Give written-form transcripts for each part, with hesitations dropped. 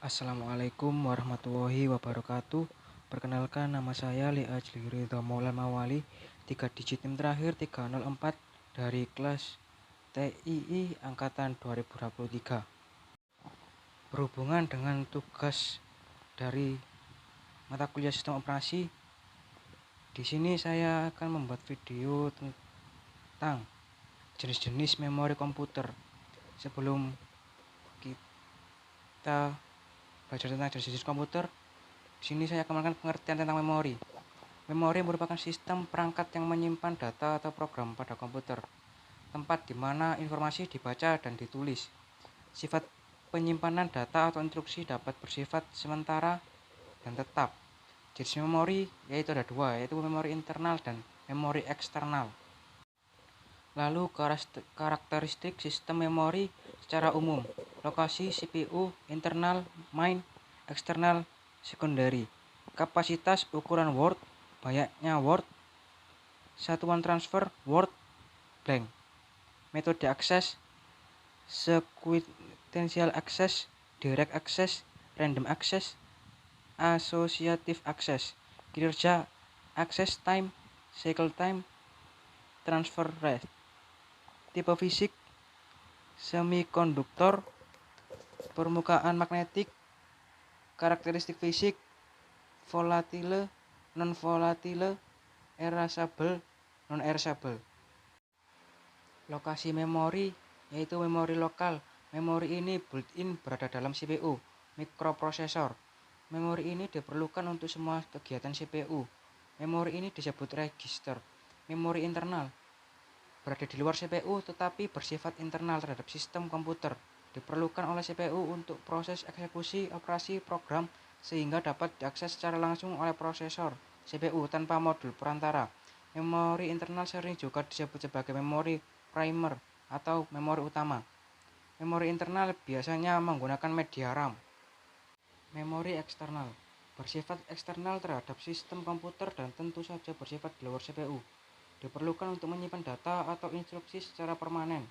Assalamualaikum warahmatullahi wabarakatuh. Perkenalkan, nama saya Lia Ridho Maulana Mawali, 3 digit NIM terakhir 304 dari kelas TII angkatan 2023. Berhubungan dengan tugas dari mata kuliah sistem operasi, di sini saya akan membuat video tentang jenis-jenis memori komputer. Sebelum kita belajar tentang jenis-jenis komputer, di sini saya akan memberikan pengertian tentang memori. Memori merupakan sistem perangkat yang menyimpan data atau program pada komputer, tempat di mana informasi dibaca dan ditulis. Sifat penyimpanan data atau instruksi dapat bersifat sementara dan tetap. Jenis memori yaitu ada dua, yaitu memori internal dan memori eksternal. Lalu karakteristik sistem memori secara umum: lokasi CPU, internal, main, eksternal, secondary. Kapasitas, ukuran word, banyaknya word, satuan transfer, word, blank. Metode akses, sequential access, direct access, random access, associative access. Kinerja, access time, cycle time, transfer rate. Tipe fisik, semikonduktor, permukaan magnetik. Karakteristik fisik, volatile, non-volatile, erasable, non-erasable. Lokasi memori yaitu memori lokal. Memori ini built-in berada dalam CPU, mikroprosesor. Memori ini diperlukan untuk semua kegiatan CPU. Memori ini disebut register. Memori internal berada di luar CPU tetapi bersifat internal terhadap sistem komputer. Diperlukan oleh CPU untuk proses eksekusi operasi program sehingga dapat diakses secara langsung oleh prosesor CPU tanpa modul perantara. Memori internal sering juga disebut sebagai memori primer atau memori utama. Memori internal biasanya menggunakan media RAM. Memori eksternal bersifat eksternal terhadap sistem komputer dan tentu saja bersifat di luar CPU. Diperlukan untuk menyimpan data atau instruksi secara permanen.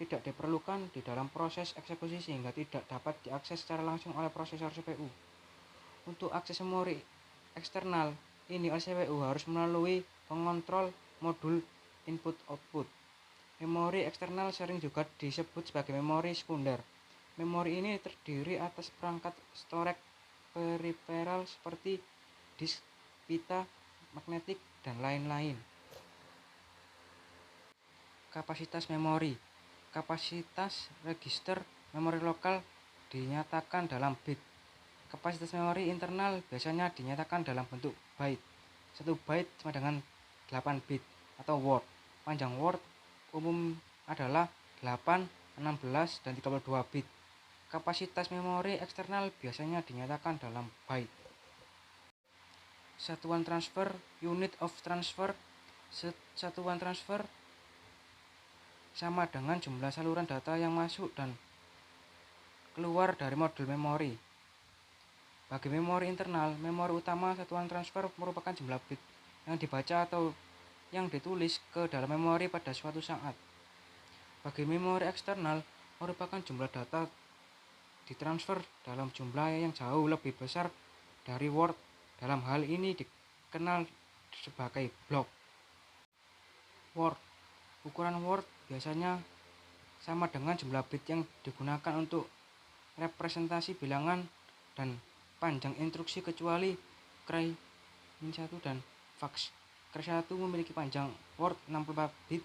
Tidak diperlukan di dalam proses eksekusi sehingga tidak dapat diakses secara langsung oleh prosesor CPU. Untuk akses memori eksternal ini oleh CPU harus melalui pengontrol modul input-output. Memori eksternal sering juga disebut sebagai memori sekunder. Memori ini terdiri atas perangkat storage peripheral seperti disk, pita, magnetik, dan lain-lain. Kapasitas memori. Kapasitas register memori lokal dinyatakan dalam bit. Kapasitas memori internal biasanya dinyatakan dalam bentuk byte. 1 byte sama dengan 8 bit atau word. Panjang word umum adalah 8, 16, dan 32 bit. Kapasitas memori eksternal biasanya dinyatakan dalam byte. Satuan transfer, unit of transfer. Satuan transfer sama dengan jumlah saluran data yang masuk dan keluar dari modul memori. Bagi memori internal, memori utama, satuan transfer merupakan jumlah bit yang dibaca atau yang ditulis ke dalam memori pada suatu saat. Bagi memori eksternal, merupakan jumlah data ditransfer dalam jumlah yang jauh lebih besar dari word. Dalam hal ini dikenal sebagai blok. Word. Ukuran word biasanya sama dengan jumlah bit yang digunakan untuk representasi bilangan dan panjang instruksi kecuali cry-1 dan fax. Cry-1 memiliki panjang word 64 bit,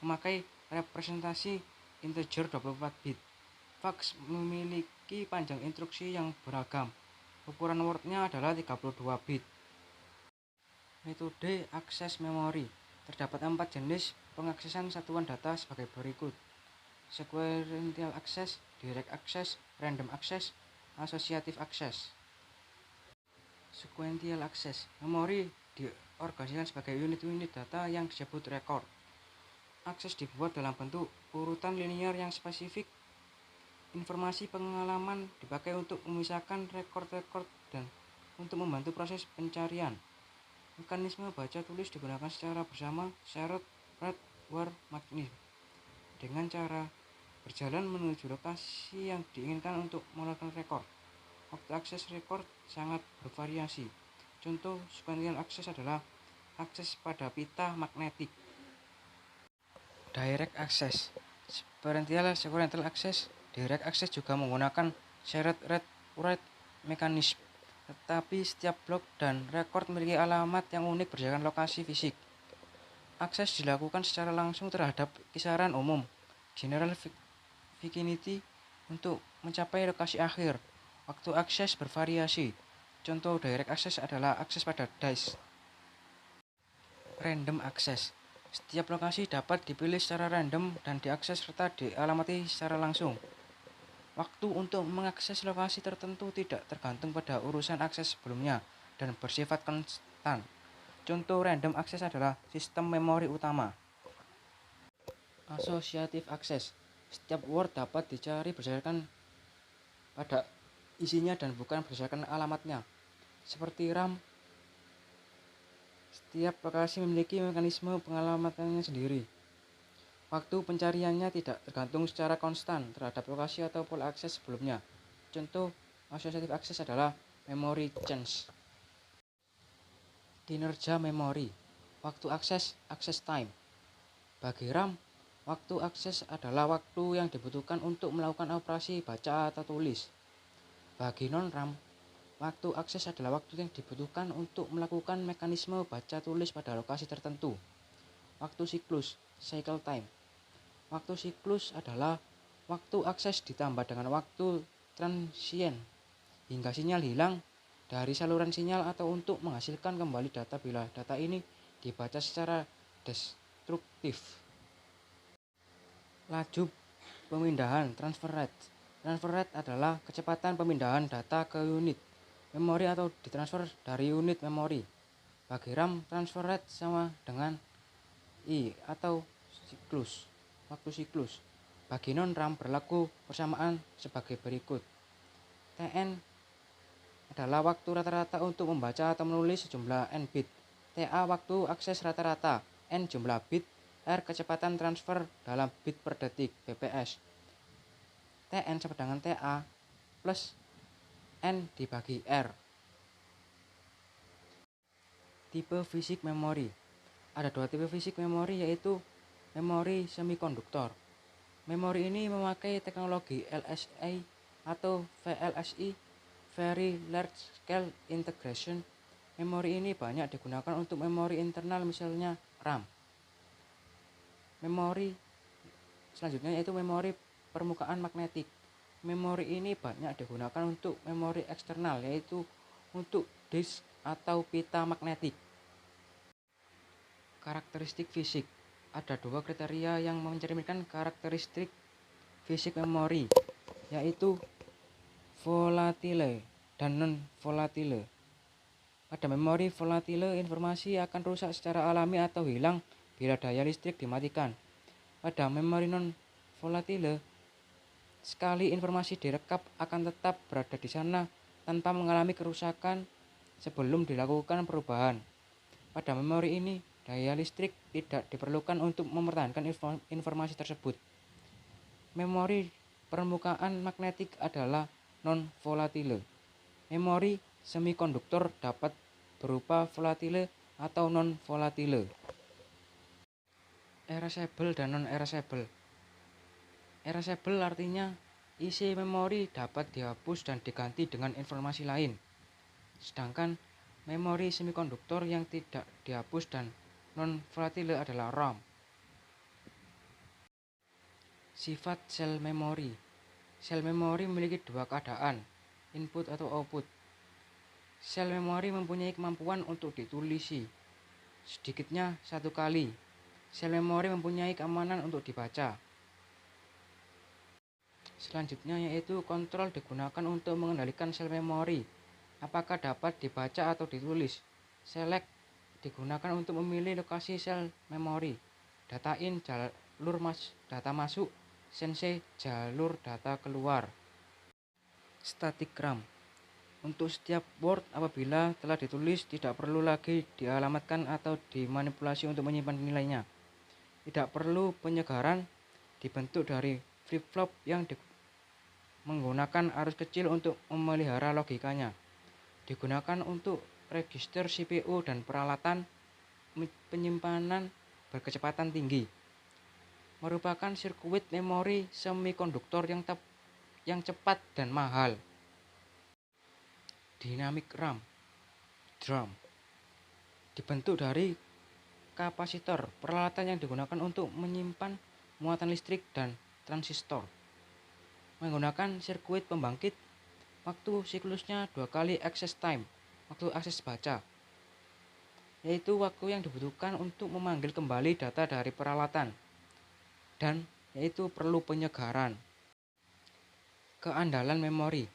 memakai representasi integer 24 bit. Fax memiliki panjang instruksi yang beragam. Ukuran wordnya adalah 32 bit. Metode akses memori. Terdapat 4 jenis pengaksesan satuan data sebagai berikut: sequential access, direct access, random access, associative access. Sequential access. Memori diorganisasikan sebagai unit-unit data yang disebut record. Akses dibuat dalam bentuk urutan linear yang spesifik. Informasi pengalaman dipakai untuk memisahkan rekor-rekor dan untuk membantu proses pencarian. Mekanisme baca tulis digunakan secara bersama shared read war mechanism dengan cara berjalan menuju lokasi yang diinginkan untuk melakukan rekor. Waktu akses record sangat bervariasi. Contoh sequential akses adalah akses pada pita magnetik. Direct access. Sequential access. Direct access juga menggunakan shared read-write mechanism. Tetapi setiap blok dan record memiliki alamat yang unik berdasarkan lokasi fisik. Akses dilakukan secara langsung terhadap kisaran umum general vicinity untuk mencapai lokasi akhir. Waktu akses bervariasi. Contoh direct access adalah akses pada disk. Random access. Setiap lokasi dapat dipilih secara random dan diakses serta dialamati secara langsung. Waktu untuk mengakses lokasi tertentu tidak tergantung pada urusan akses sebelumnya dan bersifat konstan. Contoh random access adalah sistem memori utama. Associative access. Setiap word dapat dicari berdasarkan pada isinya dan bukan berdasarkan alamatnya. Seperti RAM, setiap lokasi memiliki mekanisme pengalamatannya sendiri. Waktu pencariannya tidak tergantung secara konstan terhadap lokasi atau pola akses sebelumnya. Contoh associative access adalah memory change. Kinerja memori. Waktu akses, access time. Bagi RAM, waktu akses adalah waktu yang dibutuhkan untuk melakukan operasi baca atau tulis. Bagi non-RAM, waktu akses adalah waktu yang dibutuhkan untuk melakukan mekanisme baca tulis pada lokasi tertentu. Waktu siklus, cycle time. Waktu siklus adalah waktu akses ditambah dengan waktu transient hingga sinyal hilang dari saluran sinyal atau untuk menghasilkan kembali data bila data ini dibaca secara destruktif. Laju pemindahan transfer rate. Transfer rate adalah kecepatan pemindahan data ke unit memori atau ditransfer dari unit memori. Bagi RAM, transfer rate sama dengan I atau siklus. Waktu siklus. Bagi non-RAM berlaku persamaan sebagai berikut. TN adalah waktu rata-rata untuk membaca atau menulis sejumlah N bit. TA waktu akses rata-rata. N jumlah bit. R kecepatan transfer dalam bit per detik bps. TN sama dengan TA plus N dibagi R. Tipe fisik memori. Ada dua tipe fisik memori yaitu memori semikonduktor. Memori ini memakai teknologi LSI atau VLSI, Very Large Scale Integration. Memori ini banyak digunakan untuk memori internal misalnya RAM. Memori selanjutnya yaitu memori permukaan magnetik. Memori ini banyak digunakan untuk memori eksternal yaitu untuk disk atau pita magnetik. Karakteristik fisik. Ada dua kriteria yang mencerminkan karakteristik fisik memori, yaitu volatile dan non-volatile. Pada memori volatile, informasi akan rusak secara alami atau hilang bila daya listrik dimatikan. Pada memori non-volatile, sekali informasi direkap akan tetap berada di sana tanpa mengalami kerusakan sebelum dilakukan perubahan. Pada memori ini, daya listrik tidak diperlukan untuk mempertahankan informasi tersebut. Memori permukaan magnetik adalah non-volatile. Memori semikonduktor dapat berupa volatile atau non-volatile. Erasable dan non-erasable. Erasable artinya isi memori dapat dihapus dan diganti dengan informasi lain. Sedangkan memori semikonduktor yang tidak dihapus dan non-volatile adalah RAM. Sifat sel memori. Sel memori memiliki dua keadaan, input atau output. Sel memori mempunyai kemampuan untuk ditulisi sedikitnya satu kali. Sel memori mempunyai keamanan untuk dibaca. Selanjutnya yaitu kontrol digunakan untuk mengendalikan sel memori. Apakah dapat dibaca atau ditulis. Select digunakan untuk memilih lokasi sel memori. Data in jalur data masuk, sense jalur data keluar. Static RAM. Untuk setiap word apabila telah ditulis tidak perlu lagi dialamatkan atau dimanipulasi untuk menyimpan nilainya. Tidak perlu penyegaran, dibentuk dari flip-flop yang menggunakan arus kecil untuk memelihara logikanya. Digunakan untuk register CPU dan peralatan penyimpanan berkecepatan tinggi. Merupakan sirkuit memori semikonduktor yang cepat dan mahal. Dynamic RAM (DRAM) dibentuk dari kapasitor, peralatan yang digunakan untuk menyimpan muatan listrik dan transistor. Menggunakan sirkuit pembangkit, waktu siklusnya 2 kali access time, waktu akses baca, yaitu waktu yang dibutuhkan untuk memanggil kembali data dari peralatan, dan yaitu perlu penyegaran. Keandalan memori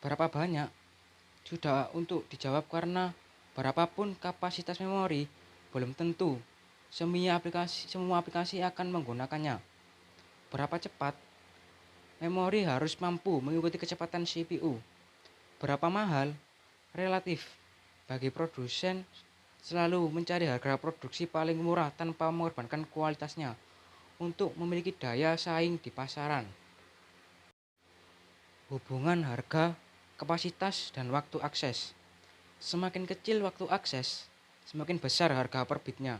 berapa banyak? Sudah untuk dijawab karena berapapun kapasitas memori, belum tentu semua aplikasi akan menggunakannya. Berapa cepat? Memori harus mampu mengikuti kecepatan CPU. Berapa mahal? Relatif. Bagi produsen selalu mencari harga produksi paling murah tanpa mengorbankan kualitasnya untuk memiliki daya saing di pasaran. Hubungan harga, kapasitas, dan waktu akses. Semakin kecil waktu akses, semakin besar harga per bitnya.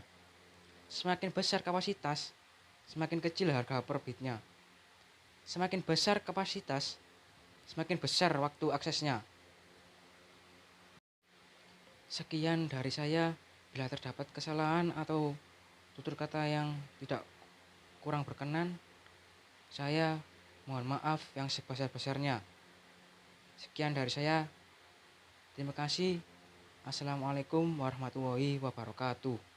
Semakin besar kapasitas, semakin kecil harga per bitnya. Semakin besar kapasitas, semakin besar waktu aksesnya. Sekian dari saya. Bila terdapat kesalahan atau tutur kata yang tidak kurang berkenan, saya mohon maaf yang sebesar-besarnya. Sekian dari saya. Terima kasih. Assalamualaikum warahmatullahi wabarakatuh.